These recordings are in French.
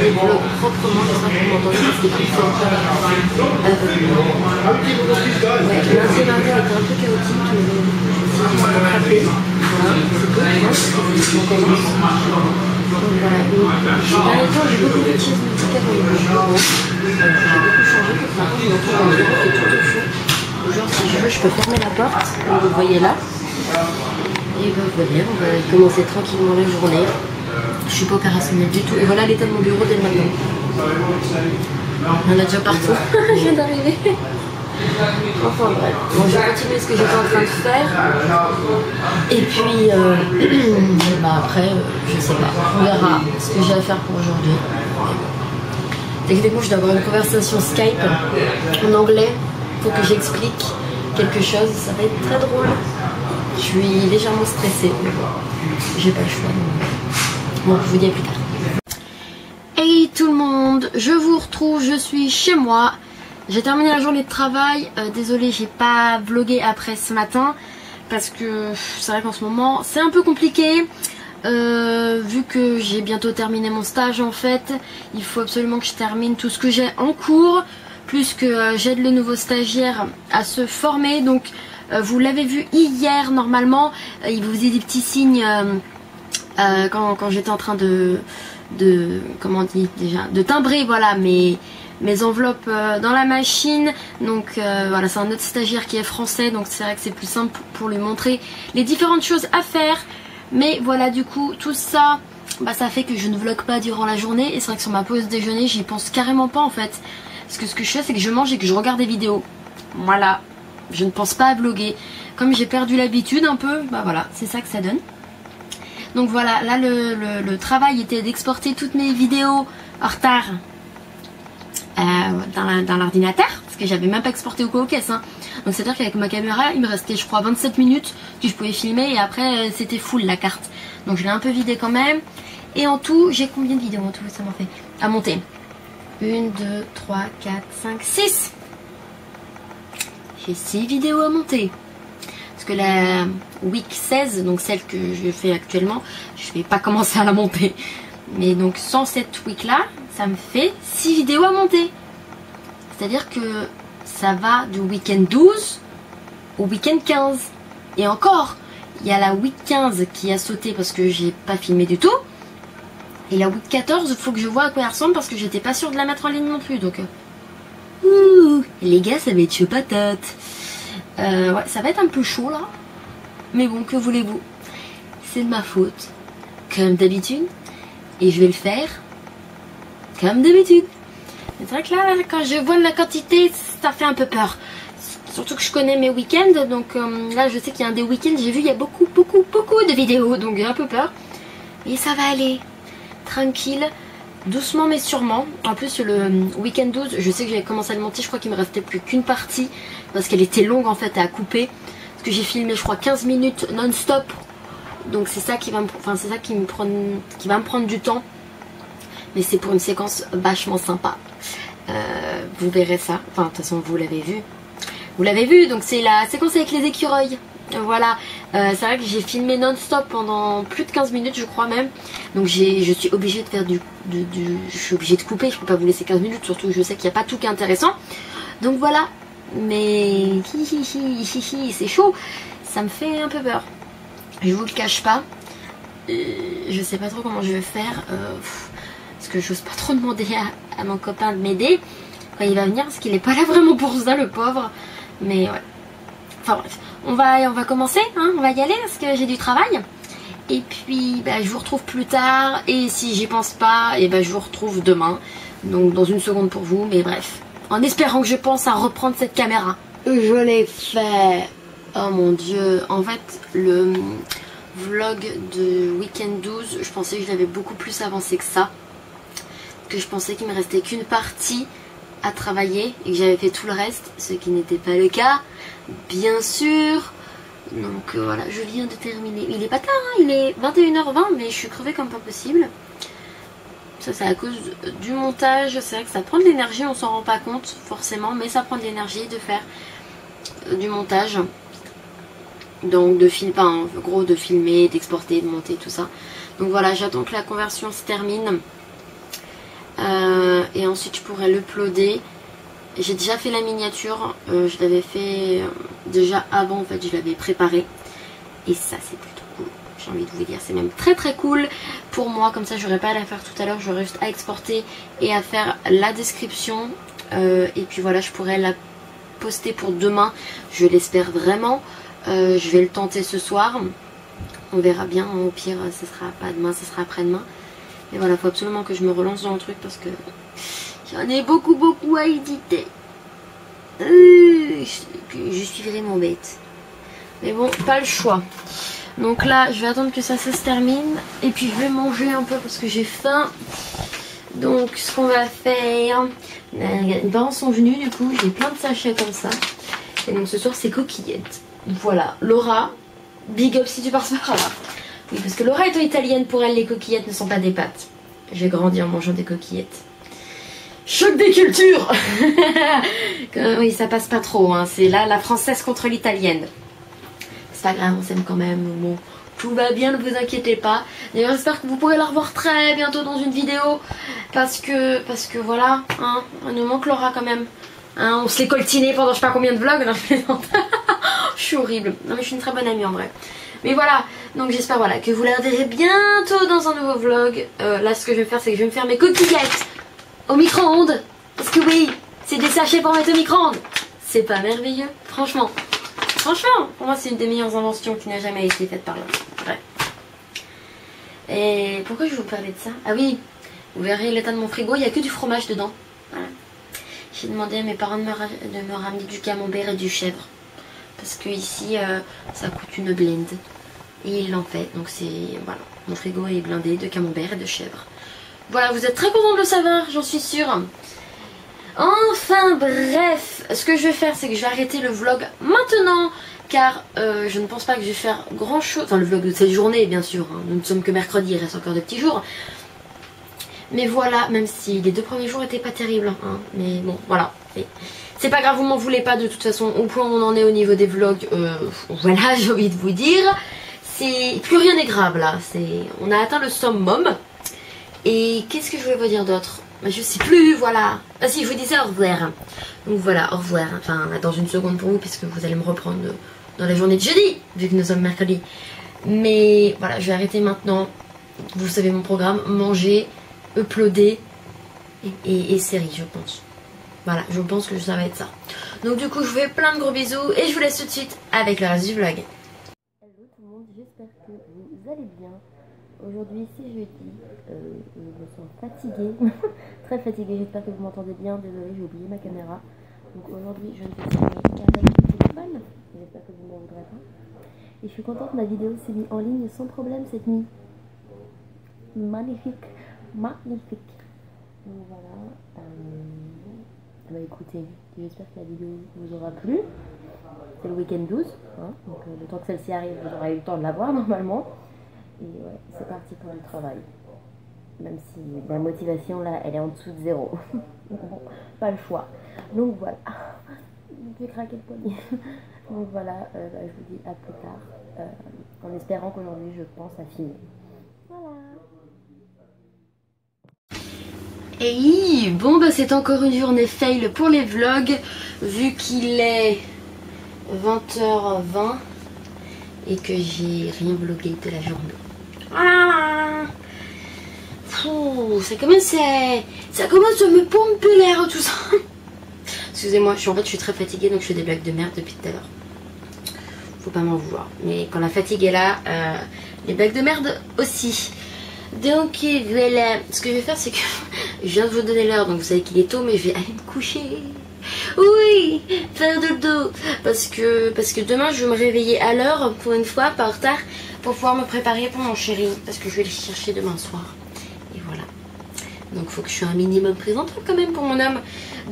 les vlogs proprement, j'espère que vous m'entendez parce que c'est plus fort. Ouais, lundi et mardi a été un peu chaotique, mais si j'ai rattrapé, voilà, c'est cool, on commence. Donc voilà, ces derniers temps j'ai beaucoup de chaises musicales dans le bureau. J'ai beaucoup changé, donc maintenant je me retrouve dans le bureau qui est tout au fond. Genre si je veux je peux fermer la porte, comme vous voyez là. Et ben voilà, on va commencer tranquillement la journée. Je suis pas opérationnelle du tout. Et voilà l'état de mon bureau dès le matin. On en a déjà partout. Je viens d'arriver. Enfin bref. Bon, je vais continuer ce que j'étais en train de faire. Et puis bah après, je sais pas. On verra ce que j'ai à faire pour aujourd'hui. Techniquement, je dois avoir une conversation Skype en anglais. Faut que j'explique quelque chose. Ça va être très drôle. Je suis légèrement stressée. Mais bon, j'ai pas le choix. Donc... Bon, je vous dis à plus tard. Hey tout le monde, je vous retrouve, je suis chez moi. J'ai terminé la journée de travail. Désolée, j'ai pas vlogué après ce matin parce que c'est vrai qu'en ce moment c'est un peu compliqué. Vu que j'ai bientôt terminé mon stage en fait, il faut absolument que je termine tout ce que j'ai en cours, plus que j'aide le nouveau stagiaire à se former. Donc vous l'avez vu hier normalement, il vous faisait des petits signes quand j'étais en train de comment on dit déjà, de timbrer voilà mes enveloppes dans la machine. Donc voilà, c'est un autre stagiaire qui est français, donc c'est vrai que c'est plus simple pour lui montrer les différentes choses à faire. Mais voilà, du coup tout ça, bah, ça fait que je ne vlog pas durant la journée. Et c'est vrai que sur ma pause déjeuner j'y pense carrément pas en fait, parce que ce que je fais c'est que je mange et que je regarde des vidéos. Voilà, je ne pense pas à vlogger. Comme j'ai perdu l'habitude un peu, bah voilà, c'est ça que ça donne. Donc voilà, là le travail était d'exporter toutes mes vidéos en retard dans l'ordinateur, parce que j'avais même pas exporté au caisse, hein. Donc c'est à dire qu'avec ma caméra il me restait je crois 27 minutes que je pouvais filmer, et après c'était full la carte. Donc je l'ai un peu vidé quand même. Et en tout, j'ai combien de vidéos en tout ça m'en fait à monter? 1, 2, 3, 4, 5, 6. J'ai 6 vidéos à monter. Parce que la week 16, donc celle que je fais actuellement, je vais pas commencer à la monter. Mais donc sans cette week là, ça me fait 6 vidéos à monter. C'est-à-dire que ça va du week-end 12 au week-end 15. Et encore, il y a la week 15 qui a sauté parce que j'ai pas filmé du tout. Et la week 14, il faut que je vois à quoi elle ressemble parce que j'étais pas sûre de la mettre en ligne non plus. Donc, ouh, les gars, ça va être chaud patate. Ouais, ça va être un peu chaud là. Mais bon, que voulez-vous? C'est de ma faute. Comme d'habitude. Et je vais le faire comme d'habitude. C'est vrai que là, quand je vois la quantité, ça fait un peu peur. Surtout que je connais mes week-ends. Donc là, je sais qu'il y a un des week-ends, j'ai vu, il y a beaucoup de vidéos. Donc j'ai un peu peur. Et ça va aller. Tranquille. Doucement mais sûrement. En plus le week-end 12, je sais que j'avais commencé à le monter. Je crois qu'il me restait plus qu'une partie. Parce qu'elle était longue en fait à couper. Parce que j'ai filmé je crois 15 minutes non-stop. Donc c'est ça qui va me, c'est ça qui va me prendre du temps. Mais c'est pour une séquence vachement sympa. Vous verrez ça. Enfin de toute façon vous l'avez vu. Vous l'avez vu, donc c'est la séquence avec les écureuils. Voilà, c'est vrai que j'ai filmé non-stop pendant plus de 15 minutes je crois même. Donc je suis obligée de faire je suis obligée de couper, je peux pas vous laisser 15 minutes. Surtout que je sais qu'il n'y a pas tout qui est intéressant. Donc voilà, mais c'est chaud. Ça me fait un peu peur. Je vous le cache pas. Je sais pas trop comment je vais faire. Parce que j'ose pas trop demander à mon copain de m'aider quand il va venir, parce qu'il est pas là vraiment pour ça le pauvre. Mais ouais. Enfin bref, on va commencer, hein, on va y aller parce que j'ai du travail. Et puis bah, je vous retrouve plus tard. Et si j'y pense pas, et bah, je vous retrouve demain. Donc dans une seconde pour vous, mais bref. En espérant que je pense à reprendre cette caméra. Je l'ai fait. Oh mon dieu. En fait, le vlog de week-end 12, je pensais que je l'avais beaucoup plus avancé que ça. Que je pensais qu'il me restait qu'une partie à travailler et que j'avais fait tout le reste, ce qui n'était pas le cas, bien sûr. Donc voilà, je viens de terminer. Il est pas tard, hein, il est 21h20, mais je suis crevée comme pas possible. Ça c'est à cause du montage. C'est vrai que ça prend de l'énergie, on s'en rend pas compte forcément, mais ça prend de l'énergie de faire du montage. Donc de filmer, en gros de filmer, d'exporter, de monter, tout ça. Donc voilà, j'attends que la conversion se termine. et ensuite je pourrais l'uploader. J'ai déjà fait la miniature, je l'avais fait déjà avant en fait, je l'avais préparé. Et ça c'est plutôt cool, j'ai envie de vous dire, c'est même très très cool pour moi. Comme ça j'aurais pas à la faire tout à l'heure, j'aurais juste à exporter et à faire la description. Et puis voilà, je pourrais la poster pour demain, je l'espère vraiment. Je vais le tenter ce soir, on verra bien, au pire ce sera pas demain, ce sera après-demain. Et voilà, faut absolument que je me relance dans le truc parce que j'en ai beaucoup à éditer. Je suis vraiment bête. Mais bon, pas le choix. Donc là, je vais attendre que ça se termine. Et puis je vais manger un peu parce que j'ai faim. Donc ce qu'on va faire... Les parents sont venus du coup, j'ai plein de sachets comme ça. Et donc ce soir c'est coquillettes. Voilà, Laura, big up si tu passes par là. Oui, parce que Laura étant italienne, pour elle les coquillettes ne sont pas des pâtes. J'ai grandi en mangeant des coquillettes. Choc des cultures. Oui, ça passe pas trop, hein. C'est là la française contre l'italienne. C'est pas grave, on s'aime quand même. Bon, tout va bien, ne vous inquiétez pas. D'ailleurs, j'espère que vous pourrez la revoir très bientôt dans une vidéo. Parce que voilà, hein, il nous manque Laura quand même. Hein, on se l'est coltiné pendant je sais pas combien de vlogs. Non, je suis horrible. Non mais je suis une très bonne amie en vrai. Mais voilà, donc j'espère voilà, que vous la reverrez bientôt dans un nouveau vlog. Là ce que je vais faire c'est que je vais me faire mes coquillettes au micro-ondes. Parce que oui, c'est des sachets pour mettre au micro-ondes. C'est pas merveilleux, franchement. Franchement, pour moi c'est une des meilleures inventions qui n'a jamais été faite par l'homme. Ouais. Et pourquoi je vais vous parler de ça? Ah oui, vous verrez l'état de mon frigo, il n'y a que du fromage dedans. Voilà. J'ai demandé à mes parents de me ramener du camembert et du chèvre. Parce que ici, ça coûte une blinde. Et ils l'ont fait. Donc c'est... Voilà. Mon frigo est blindé de camembert et de chèvre. Voilà, vous êtes très contents de le savoir, j'en suis sûre. Enfin bref, ce que je vais faire, c'est que je vais arrêter le vlog maintenant. Car je ne pense pas que je vais faire grand chose. Enfin, le vlog de cette journée, bien sûr. Hein. Nous ne sommes que mercredi, il reste encore des petits jours. Mais voilà, même si les 2 premiers jours étaient pas terribles. Hein. Mais bon, voilà. C'est pas grave, vous m'en voulez pas de toute façon. Au point où on en est au niveau des vlogs, voilà, j'ai envie de vous dire. Plus rien n'est grave là. On a atteint le summum. Et qu'est-ce que je voulais vous dire d'autre? Je sais plus, voilà. Ah si, je vous disais au revoir. Donc voilà, au revoir. Enfin, dans une seconde pour vous, puisque vous allez me reprendre dans la journée de jeudi, vu que nous sommes mercredi. Mais voilà, je vais arrêter maintenant. Vous savez mon programme, manger, uploader et série, je pense. Voilà, je pense que ça va être ça. Donc du coup, je vous fais plein de gros bisous et je vous laisse tout de suite avec le reste du vlog. Hello tout le monde, j'espère que vous allez bien. Aujourd'hui c'est jeudi, je me sens fatiguée, très fatiguée, j'espère que vous m'entendez bien, désolée j'ai oublié ma caméra. Donc aujourd'hui je ne fais filmer qu'avec le téléphone, j'espère que vous ne m'en voudrez pas. Et je suis contente, ma vidéo s'est mise en ligne sans problème cette nuit. Magnifique, magnifique. Donc voilà, bah écoutez, j'espère que la vidéo vous aura plu. C'est le week-end 12, hein, donc le temps que celle-ci arrive, vous aurez eu le temps de la voir normalement. Et ouais, c'est parti pour le travail. Même si la motivation là, elle est en dessous de 0. Bon, pas le choix. Donc voilà. Je vais craquer le poignet. Donc voilà, je vous dis à plus tard. En espérant qu'aujourd'hui je pense à finir. Voilà. Et bon bah c'est encore une journée fail pour les vlogs. Vu qu'il est 20h20 et que j'ai rien vlogué de la journée. Voilà. Ça commence à me pomper l'air tout ça. Excusez-moi, en fait je suis très fatiguée donc je fais des blagues de merde depuis tout à l'heure. Faut pas m'en vouloir. Mais quand la fatigue est là, les blagues de merde aussi. Donc voilà, ce que je vais faire c'est que je viens de vous donner l'heure donc vous savez qu'il est tôt mais je vais aller me coucher. Oui, faire de dos. Parce que demain je vais me réveiller à l'heure pour une fois, pas en retard. Pour pouvoir me préparer pour mon chéri. Parce que je vais le chercher demain soir. Et voilà. Donc il faut que je sois un minimum présentable quand même pour mon homme.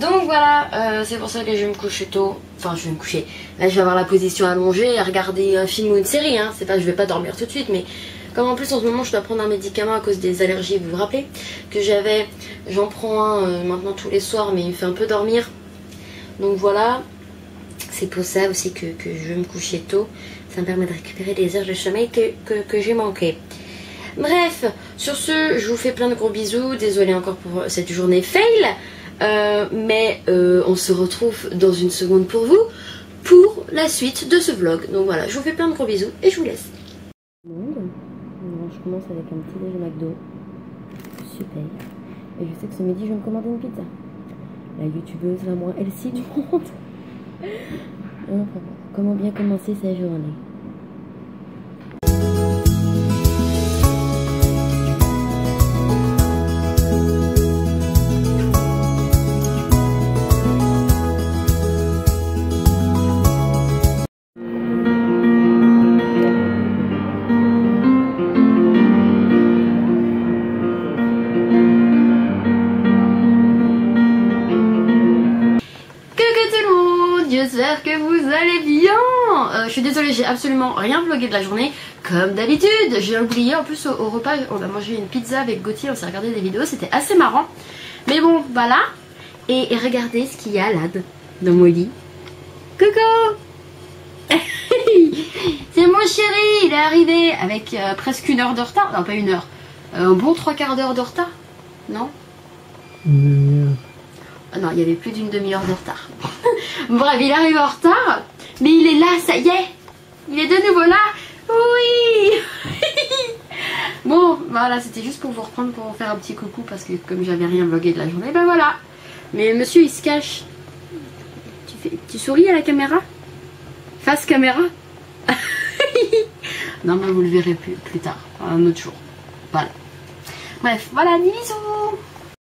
Donc voilà, c'est pour ça que je vais me coucher tôt. Enfin je vais me coucher. Là je vais avoir la position allongée à regarder un film ou une série. Hein. C'est pas, je vais pas dormir tout de suite. Mais comme en plus en ce moment je dois prendre un médicament à cause des allergies. Vous vous rappelez que j'en prends un maintenant tous les soirs. Mais il me fait un peu dormir. Donc voilà. C'est pour ça aussi que je vais me coucher tôt. Ça me permet de récupérer des heures de sommeil que j'ai manqué. Bref, sur ce, je vous fais plein de gros bisous. Désolée encore pour cette journée fail. Mais on se retrouve dans une seconde pour vous, pour la suite de ce vlog. Donc voilà, je vous fais plein de gros bisous et je vous laisse. Je commence avec un petit déjeuner McDo. Super. Et je sais que ce midi, je vais me commander une pizza. La youtubeuse la moins healthy du monde. Comment bien commencer sa journée? J'espère que vous allez bien. Je suis désolée, j'ai absolument rien vlogué de la journée. Comme d'habitude, j'ai oublié. En plus, au repas, on a mangé une pizza avec Gauthier. On s'est regardé des vidéos, c'était assez marrant. Mais bon, voilà. Et regardez ce qu'il y a là, dans mon lit. Coucou. C'est mon chéri, il est arrivé avec presque 1 heure de retard. Non, pas 1 heure. Un bon 3/4 d'heure de retard. Non? Non, il y avait plus d'une demi-heure de retard. Bref, il arrive en retard, mais il est là, ça y est. Il est de nouveau là. Oui. Bon, voilà, c'était juste pour vous reprendre, pour vous faire un petit coucou, parce que comme j'avais rien vlogué de la journée, ben voilà. Mais monsieur, il se cache. Tu souris à la caméra? Face caméra? Non, mais vous le verrez plus tard, un autre jour. Voilà. Bref, voilà, bisous.